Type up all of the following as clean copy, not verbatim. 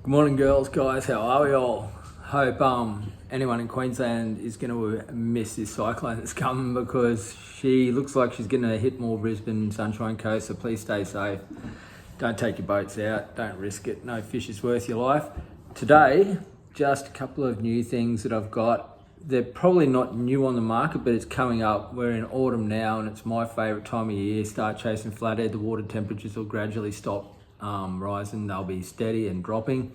Good morning, girls, guys. How are we all? Hope anyone in Queensland is going to miss this cyclone that's coming, because she looks like she's going to hit more Brisbane, Sunshine Coast. So please stay safe. Don't take your boats out. Don't risk it. No fish is worth your life. Today, just a couple of new things that I've got. They're probably not new on the market, but it's coming up. We're in autumn now, and it's my favourite time of year. Start chasing flathead. The water temperatures will gradually stop rising. They'll be steady and dropping.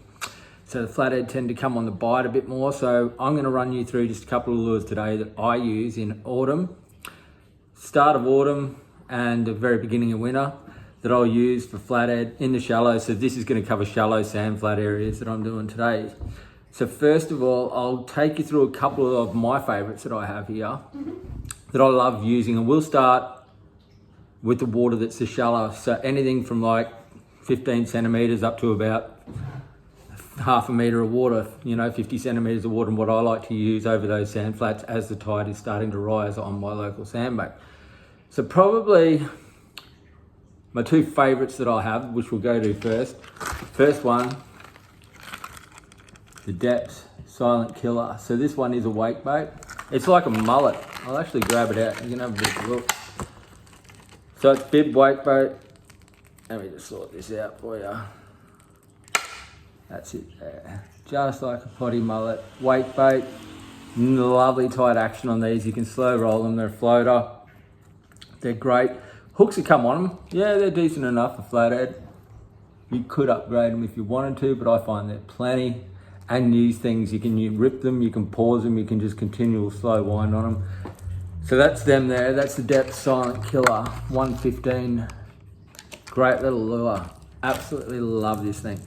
So the flathead tend to come on the bite a bit more. So I'm going to run you through just a couple of lures today that I use in autumn, start of autumn and the very beginning of winter, that I'll use for flathead in the shallow. So this is going to cover shallow sand flat areas that I'm doing today. So first of all, I'll take you through a couple of my favorites that I have here that I love using, and we'll start with the water that's the shallow. So anything from like 15 centimeters up to about half a metre of water, 50 centimetres of water, and what I like to use over those sand flats as the tide is starting to rise on my local sandbank. So probably my two favourites that I have, which we'll go to first. First one, the Depths Silent Killer. So this one is a wake bait. It's like a mullet. I'll actually grab it out. You can have a bit of a look. So it's bib wake bait. Let me just sort this out for you. That's it there. Just like a potty mullet. Wake bait. Lovely tight action on these. You can slow roll them. They're a floater. They're great. Hooks that come on them, yeah, they're decent enough for flathead. You could upgrade them if you wanted to, but I find they're plenty. And these things, you can rip them, you can pause them, you can just continue slow wind on them. So that's them there. That's the Depth Silent Killer 115. Great little lure. Absolutely love this thing.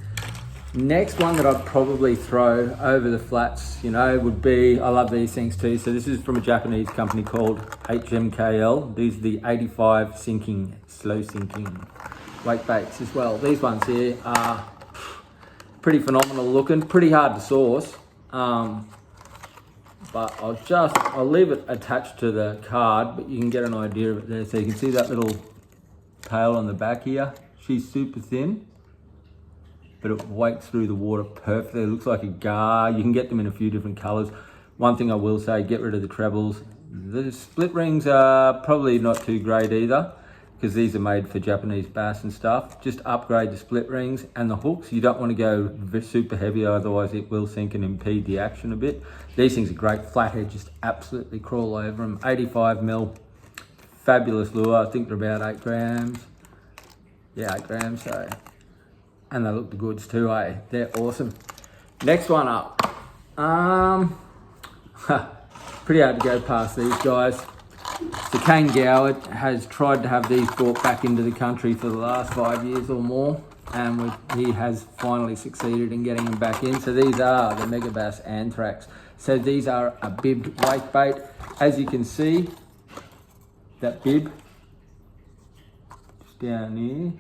Next one that I'd probably throw over the flats, would be, I love these things too. So this is from a Japanese company called HMKL. These are the 85 sinking, slow sinking wake baits as well. These ones here are pretty phenomenal looking, pretty hard to source. But I'll leave it attached to the card, but you can get an idea of it there. So you can see that little tail on the back here. She's super thin, but it wakes through the water perfectly. It looks like a gar. You can get them in a few different colors. One thing I will say, get rid of the trebles. The split rings are probably not too great either, because these are made for Japanese bass and stuff. Just upgrade the split rings and the hooks. You don't want to go super heavy, otherwise it will sink and impede the action a bit. These things are great. Flathead just absolutely crawl over them. 85 mil, fabulous lure. I think they're about 8 grams. Yeah, 8 grams, so. And they look the goods too, eh? They're awesome. Next one up. Pretty hard to go past these guys. So Kane Goward has tried to have these brought back into the country for the last 5 years or more, and he has finally succeeded in getting them back in. So these are the Megabass Anthrax. So these are a bibbed wake bait. As you can see, that bib just down here,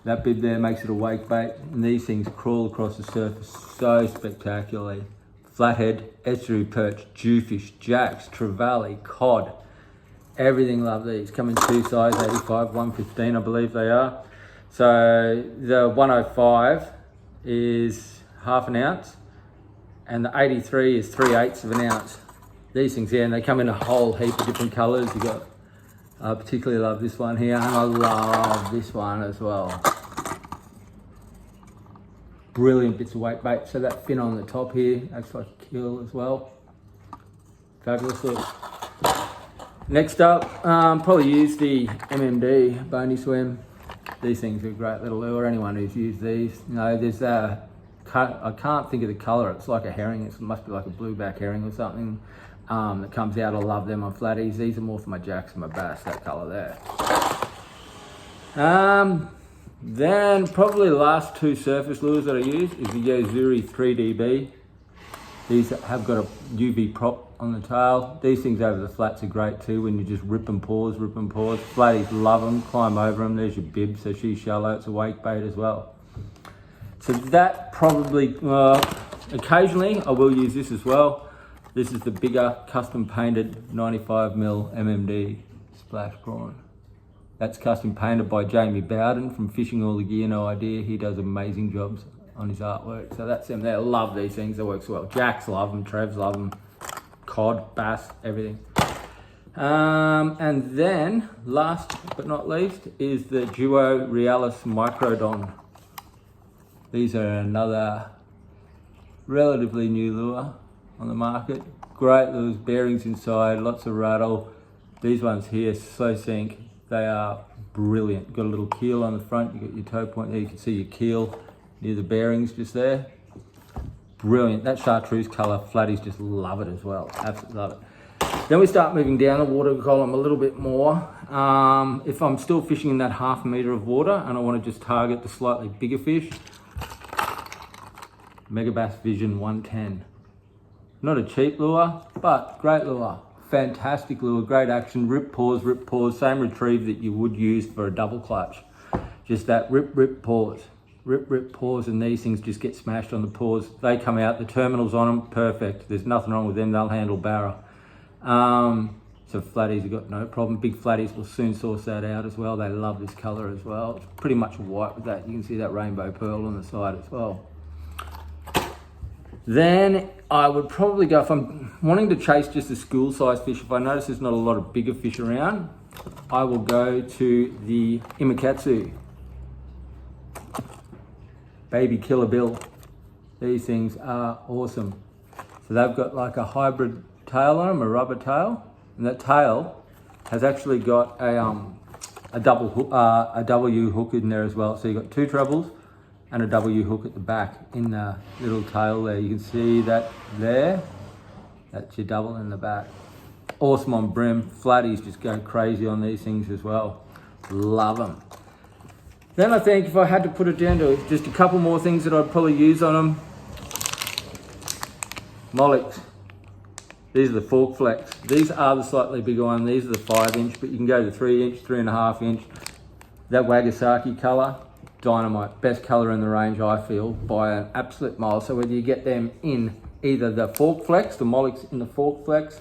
that bib there makes it a wake bait, and these things crawl across the surface so spectacularly. Flathead, estuary perch, jewfish, jacks, trevally, cod, everything love these. Come in two size, 85, 115 I believe they are. So the 105 is half an ounce, and the 83 is 3/8 of an ounce. These things here, and they come in a whole heap of different colors. You got, I particularly love this one here, and I love this one as well. Brilliant bits of wake bait. So that fin on the top here acts like a kill as well. Fabulous look. Next up, probably use the MMD Bony Swim. These things are a great little lure. Anyone who's used these, there's a, I can't think of the colour. It's like a herring. It must be like a blueback herring or something that comes out. I love them on flatties. These are more for my jacks and my bass, that colour there. Then probably the last two surface lures that I use is the Yozuri 3DB. These have got a UV prop on the tail. These things over the flats are great too, when you just rip and pause. Flatties love them, climb over them. There's your bib, so she's shallow. It's a wake bait as well. So that probably, occasionally I will use this as well. This is the bigger custom painted 95 mil MMD splash prawn. That's custom painted by Jamie Bowden from Fishing All the Gear No Idea. He does amazing jobs on his artwork. So that's them there. Love these things. It works well. Jacks love them. Trevs love them. Cod, bass, everything. And then last but not least is the Duo Realis Microdon. These are another relatively new lure on the market. Great lures, bearings inside, lots of rattle. These ones here, slow sink, they are brilliant. Got a little keel on the front, you got your toe point there, you can see your keel near the bearings just there. Brilliant. That chartreuse colour, flatties just love it as well. Absolutely love it. Then we start moving down the water column a little bit more. If I'm still fishing in that 1/2 metre of water and I want to just target the slightly bigger fish, Megabass Vision 110. Not a cheap lure, but great lure. Fantastic lure, great action, rip, pause, same retrieve that you would use for a double clutch. Just that rip, pause. Rip, pause, and these things just get smashed on the pause. They come out, the terminals on them, perfect. There's nothing wrong with them, they'll handle barra. So flatties have got no problem. Big flatties will soon source that out as well. They love this colour as well. It's pretty much white with that. You can see that rainbow pearl on the side as well. Then I would probably go, if I'm wanting to chase just a school size fish, if I notice there's not a lot of bigger fish around, I will go to the Imakatsu. Baby Killer Bill. These things are awesome. So they've got like a hybrid tail on them, a rubber tail, and that tail has actually got a double hook, a W hook in there as well. So you've got 2 trebles and a W hook at the back in the little tail there. You can see that there. That's your double in the back. Awesome on brim. Flatties just go crazy on these things as well. Love them. Then I think if I had to put it down to just a couple more things that I'd probably use on them. Mollicks. These are the fork flex. These are the slightly bigger one. These are the 5-inch, but you can go to 3-inch, 3.5-inch. That Wagasaki colour, dynamite. Best colour in the range, I feel, by an absolute mile. So whether you get them in either the fork flex, the Mollicks in the fork flex,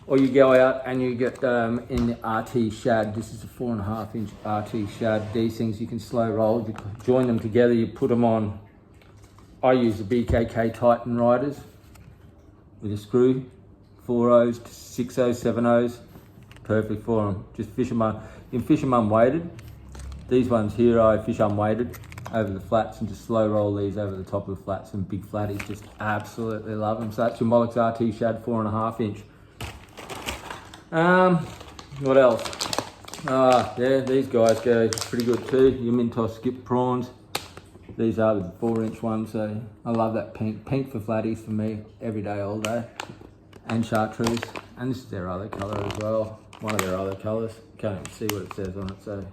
or you go out and you get them in the RT shad. This is a 4.5-inch RT shad. These things you can slow roll. You join them together, you put them on. I use the BKK Titan Riders with a screw, 4/0s, 6/0s, 7/0s, perfect for them. Just fish them, you can fish them unweighted. These ones here I fish unweighted over the flats and just slow roll these over the top of the flats, and big flatties just absolutely love them. So that's your Mollicks RT shad 4.5-inch. What else? Yeah, these guys go pretty good too. Your Mintos skip prawns. These are the 4-inch ones, so I love that pink. Pink for flatties for me, every day, all day. And chartreuse. And this is their other colour as well. One of their other colours. Can't even see what it says on it, so.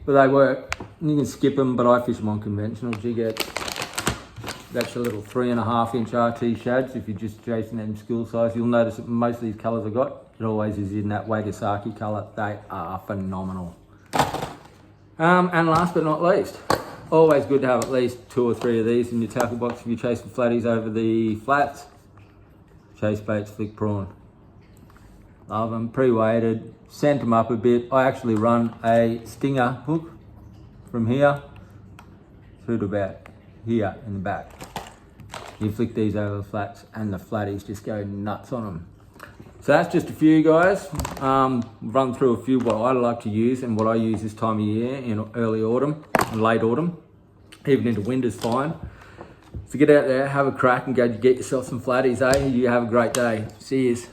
But they work. You can skip them, but I fish them on conventional jig heads. That's your little 3.5-inch RT shads. If you're just chasing them school size, you'll notice that most of these colours I got, it always is in that Wagasaki colour. They are phenomenal. And last but not least, always good to have at least 2 or 3 of these in your tackle box if you're chasing flatties over the flats. Chase baits, flick prawn. Love them, pre-weighted, scent them up a bit. I actually run a stinger hook from here through to about here in the back. You flick these over the flats and the flatties just go nuts on them. So that's just a few, guys. Run through a few what I like to use and what I use this time of year in early autumn and late autumn. Even into winter's fine. So get out there, have a crack and go get yourself some flatties, eh? You have a great day. See yous.